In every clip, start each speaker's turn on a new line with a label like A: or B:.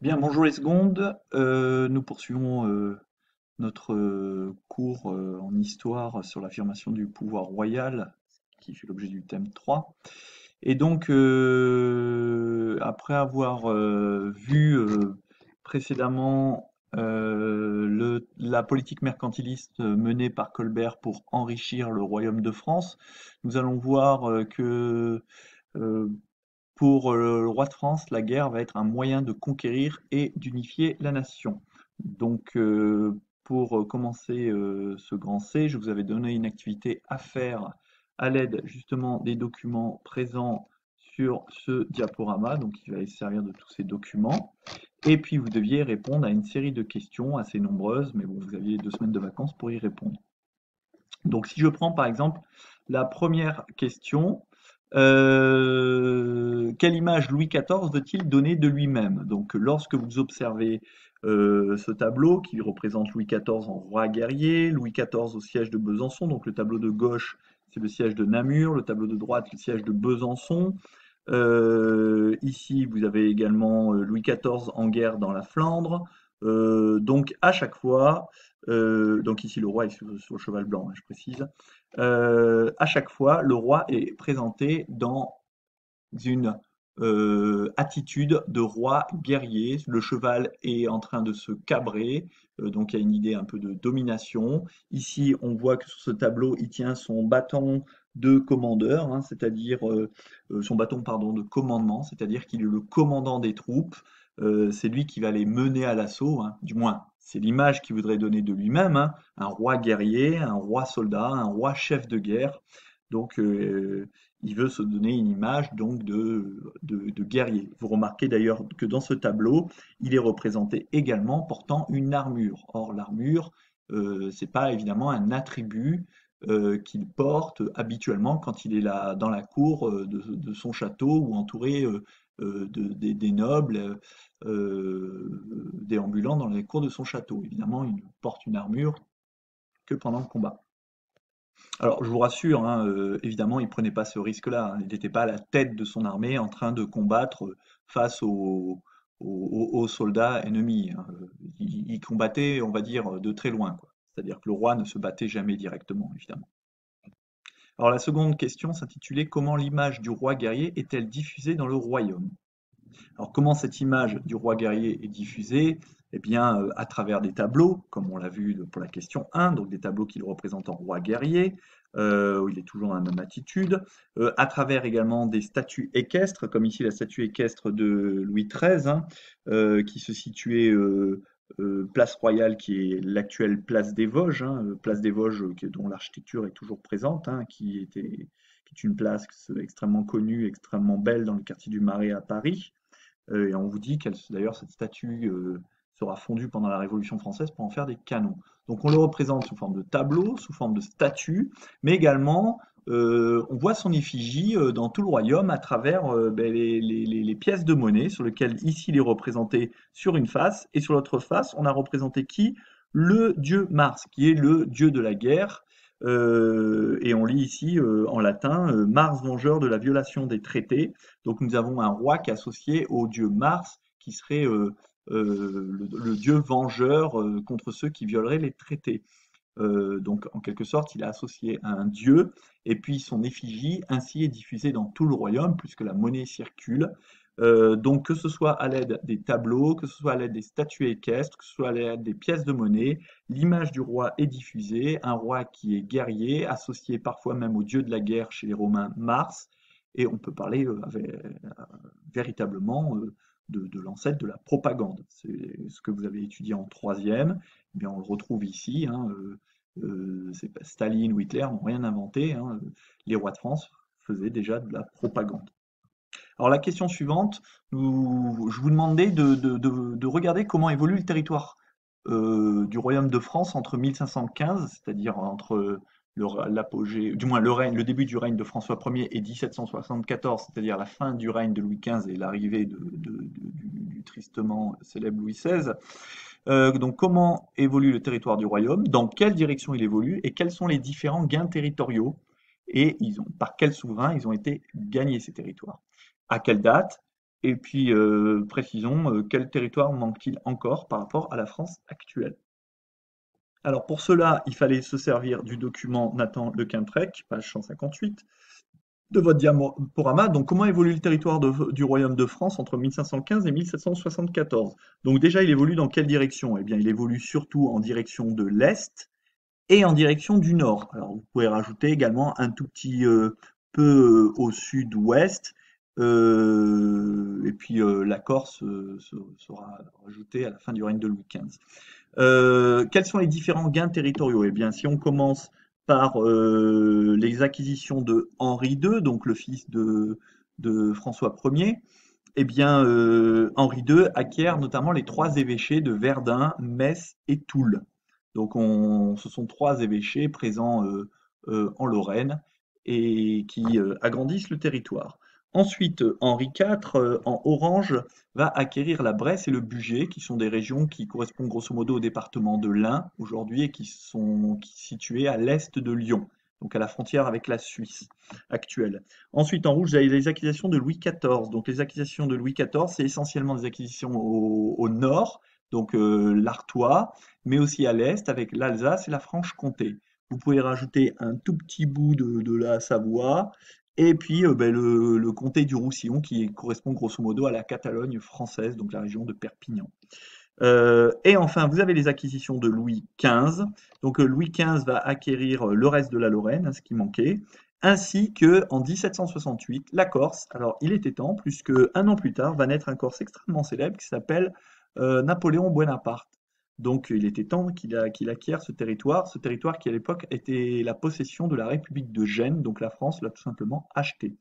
A: Bien, bonjour les secondes. Nous poursuivons notre cours en histoire sur l'affirmation du pouvoir royal, qui fait l'objet du thème 3. Et donc, après avoir vu précédemment la politique mercantiliste menée par Colbert pour enrichir le royaume de France, nous allons voir que euh, pour le roi de France, la guerre va être un moyen de conquérir et d'unifier la nation. Donc, pour commencer ce grand C, je vous avais donné une activité à faire à l'aide justement des documents présents sur ce diaporama, donc il va servir de tous ces documents. Et puis vous deviez répondre à une série de questions assez nombreuses, mais bon, vous aviez 2 semaines de vacances pour y répondre. Donc si je prends par exemple la première question, quelle image Louis XIV veut-il donner de lui-même? Donc lorsque vous observez ce tableau qui représente Louis XIV en roi guerrier, Louis XIV au siège de Besançon, donc le tableau de gauche c'est le siège de Namur, le tableau de droite le siège de Besançon. Ici vous avez également Louis XIV en guerre dans la Flandre. Donc à chaque fois, donc ici le roi est sur le cheval blanc, hein, je précise. À chaque fois, le roi est présenté dans une attitude de roi guerrier. Le cheval est en train de se cabrer, donc il y a une idée un peu de domination. Ici, on voit que sur ce tableau, il tient son bâton de commandeur, hein, c'est-à-dire son bâton, pardon, de commandement, c'est-à-dire qu'il est le commandant des troupes. C'est lui qui va les mener à l'assaut, hein, du moins. C'est l'image qu'il voudrait donner de lui-même, hein, un roi guerrier, un roi soldat, un roi chef de guerre. Donc, il veut se donner une image donc de guerrier. Vous remarquez d'ailleurs que dans ce tableau, il est représenté également portant une armure. Or, l'armure, c'est pas évidemment un attribut qu'il porte habituellement quand il est là dans la cour de son château ou entouré des nobles déambulant dans les cours de son château. Évidemment, il ne porte une armure que pendant le combat. Alors, je vous rassure, hein, évidemment, il ne prenait pas ce risque-là, hein. Il n'était pas à la tête de son armée en train de combattre face aux soldats ennemis, hein. Il combattait, on va dire, de très loin, quoi. C'est-à-dire que le roi ne se battait jamais directement, évidemment. Alors, la seconde question s'intitulait Comment l'image du roi guerrier est-elle diffusée dans le royaume? Alors comment cette image du roi guerrier est diffusée? Eh bien, à travers des tableaux, comme on l'a vu pour la question 1, donc des tableaux qui le représentent en roi guerrier, où il est toujours dans la même attitude, à travers également des statues équestres, comme ici la statue équestre de Louis XIII, hein, qui se situait place Royale, qui est l'actuelle place des Vosges, hein, place des Vosges dont l'architecture est toujours présente, hein, qui est une place extrêmement connue, extrêmement belle dans le quartier du Marais à Paris. Et on vous dit qu'elle, d'ailleurs, cette statue sera fondue pendant la Révolution française pour en faire des canons. Donc on le représente sous forme de tableau, sous forme de statue, mais également on voit son effigie dans tout le royaume à travers les pièces de monnaie sur lesquelles ici il est représenté sur une face, et sur l'autre face on a représenté qui? Le dieu Mars, qui est le dieu de la guerre. Et on lit ici en latin Mars vengeur de la violation des traités. Donc nous avons un roi qui est associé au dieu Mars, qui serait le dieu vengeur contre ceux qui violeraient les traités. Donc en quelque sorte, il est associé à un dieu, et puis son effigie ainsi est diffusée dans tout le royaume, puisque la monnaie circule. Donc que ce soit à l'aide des tableaux, que ce soit à l'aide des statues équestres, que ce soit à l'aide des pièces de monnaie, l'image du roi est diffusée, un roi qui est guerrier, associé parfois même au dieu de la guerre chez les Romains, Mars, et on peut parler véritablement de l'ancêtre de la propagande. C'est ce que vous avez étudié en troisième, eh bien on le retrouve ici, hein, Staline ou Hitler n'ont rien inventé, hein, les rois de France faisaient déjà de la propagande. Alors la question suivante, je vous demandais de regarder comment évolue le territoire du royaume de France entre 1515, c'est-à-dire entre l'apogée, du moins le début du règne de François Ier et 1774, c'est-à-dire la fin du règne de Louis XV et l'arrivée du tristement célèbre Louis XVI. Donc comment évolue le territoire du royaume, dans quelle direction il évolue et quels sont les différents gains territoriaux et par quels souverains ils ont été gagnés ces territoires. À quelle date? Et puis, précisons, quel territoire manque-t-il encore par rapport à la France actuelle? Alors pour cela, il fallait se servir du document Nathan Le Quintrec, page 158, de votre diaporama. Donc comment évolue le territoire du Royaume de France entre 1515 et 1774? Donc déjà, il évolue dans quelle direction? Eh bien, il évolue surtout en direction de l'Est et en direction du Nord. Alors vous pouvez rajouter également un tout petit peu au sud-ouest, et puis la Corse sera rajoutée à la fin du règne de Louis XV. Quels sont les différents gains territoriaux? Eh bien, si on commence par les acquisitions de Henri II, donc le fils de François Ier, eh bien, Henri II acquiert notamment les trois évêchés de Verdun, Metz et Toul. Donc, ce sont trois évêchés présents en Lorraine et qui agrandissent le territoire. Ensuite, Henri IV, en Orange, va acquérir la Bresse et le Bugey, qui sont des régions qui correspondent grosso modo au département de l'Ain aujourd'hui et qui sont situées à l'est de Lyon, donc à la frontière avec la Suisse actuelle. Ensuite, en rouge, vous avez les acquisitions de Louis XIV. Donc, les acquisitions de Louis XIV, c'est essentiellement des acquisitions au nord, donc l'Artois, mais aussi à l'est avec l'Alsace et la Franche-Comté. Vous pouvez rajouter un tout petit bout de la Savoie, et puis ben, le comté du Roussillon qui correspond grosso modo à la Catalogne française, donc la région de Perpignan. Et enfin, vous avez les acquisitions de Louis XV. Donc Louis XV va acquérir le reste de la Lorraine, hein, ce qui manquait, ainsi que en 1768 la Corse. Alors il était temps, puisque un an plus tard va naître un Corse extrêmement célèbre qui s'appelle Napoléon Bonaparte. Donc il était temps qu'il acquiert ce territoire qui à l'époque était la possession de la République de Gênes, donc la France l'a tout simplement acheté.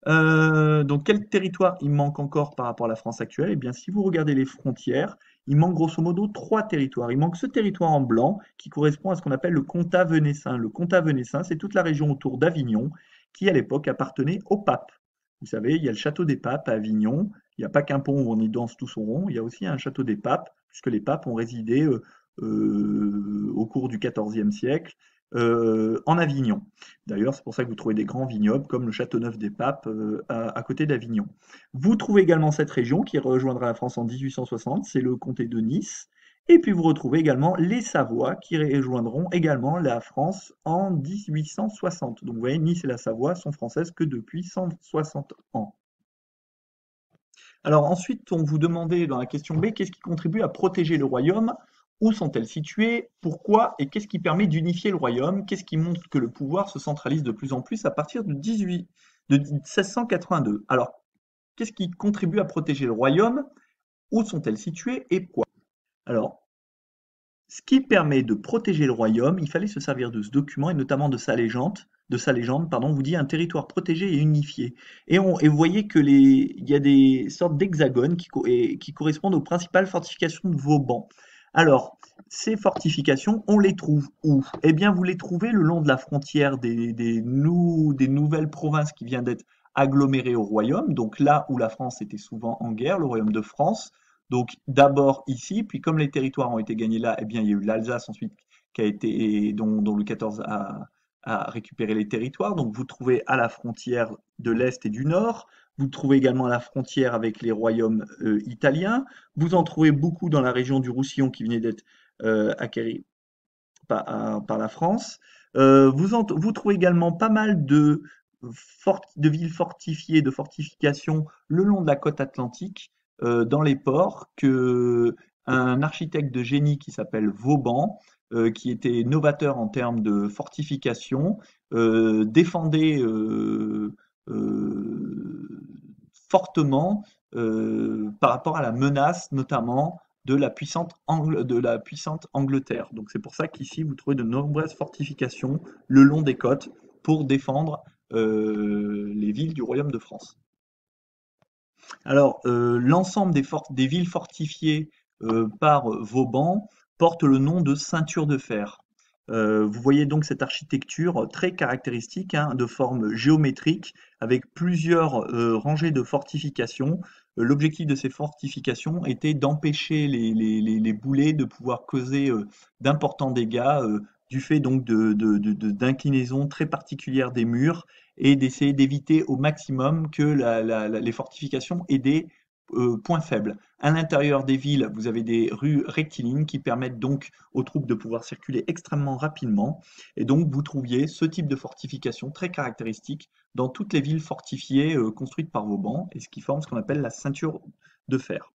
A: Donc quel territoire il manque encore par rapport à la France actuelle? Eh bien, si vous regardez les frontières, il manque grosso modo trois territoires. Il manque ce territoire en blanc qui correspond à ce qu'on appelle le comtat venessin. Le comtat venessin, c'est toute la région autour d'Avignon qui, à l'époque, appartenait au pape. Vous savez, il y a le château des papes à Avignon. Il n'y a pas qu'un pont où on y danse tous au rond. Il y a aussi un château des papes, puisque les papes ont résidé au cours du XIVe siècle en Avignon. D'ailleurs, c'est pour ça que vous trouvez des grands vignobles comme le Châteauneuf des Papes à côté d'Avignon. Vous trouvez également cette région qui rejoindra la France en 1860, c'est le comté de Nice. Et puis vous retrouvez également les Savoies qui rejoindront également la France en 1860. Donc vous voyez, Nice et la Savoie sont françaises que depuis 160 ans. Alors ensuite, on vous demandait dans la question B, qu'est-ce qui contribue à protéger le royaume? Où sont-elles situées? Pourquoi? Et qu'est-ce qui permet d'unifier le royaume? Qu'est-ce qui montre que le pouvoir se centralise de plus en plus à partir de 1682? Alors, qu'est-ce qui contribue à protéger le royaume? Où sont-elles situées et pourquoi? Alors, ce qui permet de protéger le royaume, il fallait se servir de ce document et notamment de sa légende, pardon, vous dit un territoire protégé et unifié. Et vous voyez que il y a des sortes d'hexagones qui correspondent aux principales fortifications de Vauban. Alors, ces fortifications, on les trouve où? Eh bien, vous les trouvez le long de la frontière des nouvelles provinces qui viennent d'être agglomérées au royaume, donc là où la France était souvent en guerre, le royaume de France. Donc d'abord ici, puis comme les territoires ont été gagnés là, eh bien il y a eu l'Alsace ensuite dont Louis XIV a récupéré les territoires. Donc vous trouvez à la frontière de l'Est et du Nord, vous trouvez également à la frontière avec les royaumes italiens, vous en trouvez beaucoup dans la région du Roussillon qui venait d'être acquérie par la France. Vous trouvez également pas mal de villes fortifiées, de fortifications le long de la côte atlantique, dans les ports, que un architecte de génie qui s'appelle Vauban, qui était novateur en termes de fortification, défendait fortement par rapport à la menace, notamment de la puissante Angleterre. Donc c'est pour ça qu'ici vous trouvez de nombreuses fortifications le long des côtes pour défendre les villes du Royaume de France. Alors, l'ensemble des villes fortifiées par Vauban porte le nom de ceinture de fer. Vous voyez donc cette architecture très caractéristique, hein, de forme géométrique, avec plusieurs rangées de fortifications. L'objectif de ces fortifications était d'empêcher les boulets de pouvoir causer d'importants dégâts du fait donc d'inclinaisons très particulières des murs et d'essayer d'éviter au maximum que les fortifications aient des points faibles. À l'intérieur des villes, vous avez des rues rectilignes qui permettent donc aux troupes de pouvoir circuler extrêmement rapidement. Et donc, vous trouviez ce type de fortification très caractéristique dans toutes les villes fortifiées construites par Vauban, et ce qui forme ce qu'on appelle la ceinture de fer.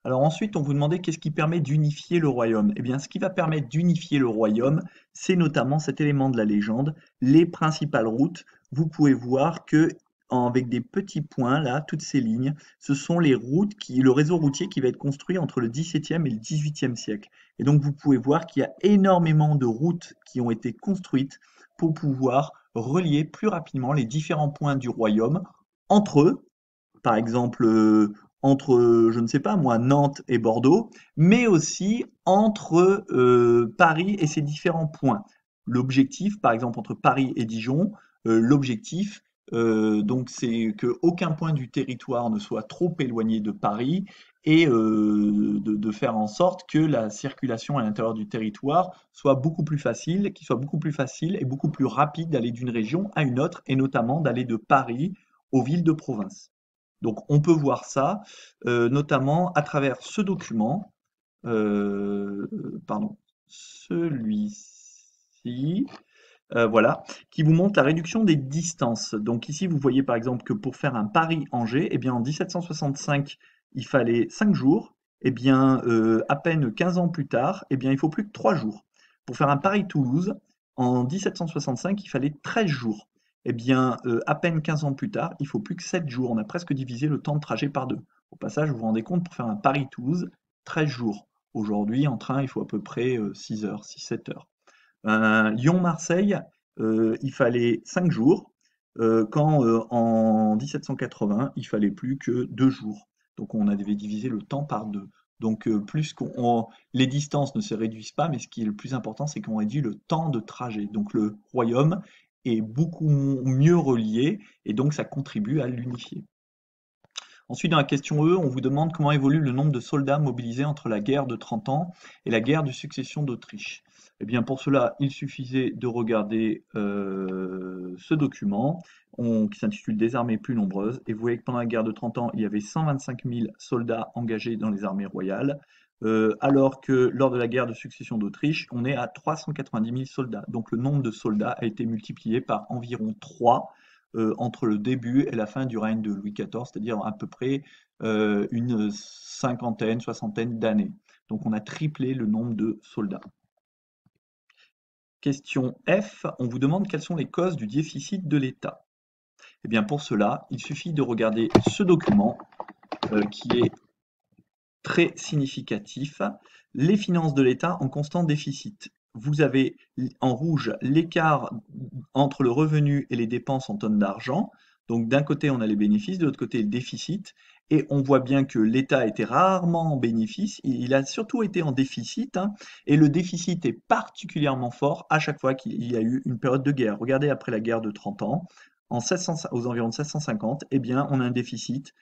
A: Alors ensuite, on vous demandait qu'est-ce qui permet d'unifier le royaume. Eh bien, ce qui va permettre d'unifier le royaume, c'est notamment cet élément de la légende, les principales routes. Vous pouvez voir que avec des petits points là, toutes ces lignes, ce sont les routes le réseau routier qui va être construit entre le XVIIe et le XVIIIe siècle. Et donc vous pouvez voir qu'il y a énormément de routes qui ont été construites pour pouvoir relier plus rapidement les différents points du royaume entre eux. Par exemple, entre, je ne sais pas moi, Nantes et Bordeaux, mais aussi entre Paris et ses différents points. L'objectif, par exemple, entre Paris et Dijon, l'objectif, donc, c'est qu'aucun point du territoire ne soit trop éloigné de Paris et de faire en sorte que la circulation à l'intérieur du territoire soit beaucoup plus facile, qu'il soit beaucoup plus facile et beaucoup plus rapide d'aller d'une région à une autre, et notamment d'aller de Paris aux villes de province. Donc on peut voir ça, notamment à travers ce document, pardon, celui-ci, voilà, qui vous montre la réduction des distances. Donc ici, vous voyez par exemple que pour faire un Paris-Angers, eh bien en 1765, il fallait 5 jours. Eh bien, à peine 15 ans plus tard, eh bien, il faut plus que 3 jours. Pour faire un Paris-Toulouse, en 1765, il fallait 13 jours. Eh bien, à peine 15 ans plus tard, il faut plus que 7 jours. On a presque divisé le temps de trajet par deux. Au passage, vous vous rendez compte, pour faire un Paris-Toulouse, 13 jours. Aujourd'hui, en train, il faut à peu près 6 heures, 6-7 heures. Lyon-Marseille, il fallait 5 jours, quand en 1780, il fallait plus que 2 jours. Donc on avait divisé le temps par deux. Donc les distances ne se réduisent pas, mais ce qui est le plus important, c'est qu'on réduit le temps de trajet. Donc le royaume est beaucoup mieux relié et donc ça contribue à l'unifier. Ensuite, dans la question E, on vous demande comment évolue le nombre de soldats mobilisés entre la guerre de 30 ans et la guerre de succession d'Autriche. Eh bien, pour cela, il suffisait de regarder ce document qui s'intitule Des armées plus nombreuses. Et vous voyez que pendant la guerre de 30 ans, il y avait 125 000 soldats engagés dans les armées royales, alors que lors de la guerre de succession d'Autriche, on est à 390 000 soldats. Donc le nombre de soldats a été multiplié par environ 3 entre le début et la fin du règne de Louis XIV, c'est-à-dire à peu près une cinquantaine, soixantaine d'années. Donc on a triplé le nombre de soldats. Question F, on vous demande quelles sont les causes du déficit de l'État. Eh bien pour cela, il suffit de regarder ce document qui est très significatif. Les finances de l'État en constant déficit. Vous avez en rouge l'écart entre le revenu et les dépenses en tonnes d'argent. Donc d'un côté, on a les bénéfices, de l'autre côté, le déficit. Et on voit bien que l'État était rarement en bénéfice, il a surtout été en déficit, hein, et le déficit est particulièrement fort à chaque fois qu'il y a eu une période de guerre. Regardez après la guerre de 30 ans, aux environs de 1650, eh bien, on a un déficit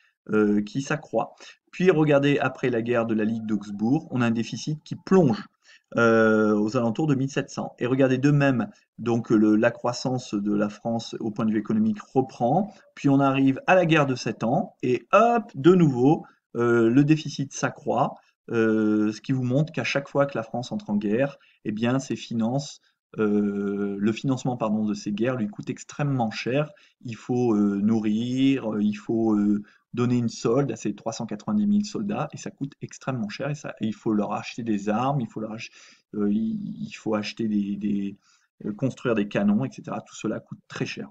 A: qui s'accroît. Puis regardez après la guerre de la Ligue d'Augsbourg, on a un déficit qui plonge aux alentours de 1700. Et regardez de même, donc la croissance de la France au point de vue économique reprend, puis on arrive à la guerre de 7 ans, et hop, de nouveau, le déficit s'accroît, ce qui vous montre qu'à chaque fois que la France entre en guerre, eh bien ses finances, le financement pardon, de ces guerres lui coûte extrêmement cher. Il faut nourrir, il faut donner une solde à ces 390 000 soldats, et ça coûte extrêmement cher, et il faut leur acheter des armes, il faut acheter construire des canons, etc. Tout cela coûte très cher.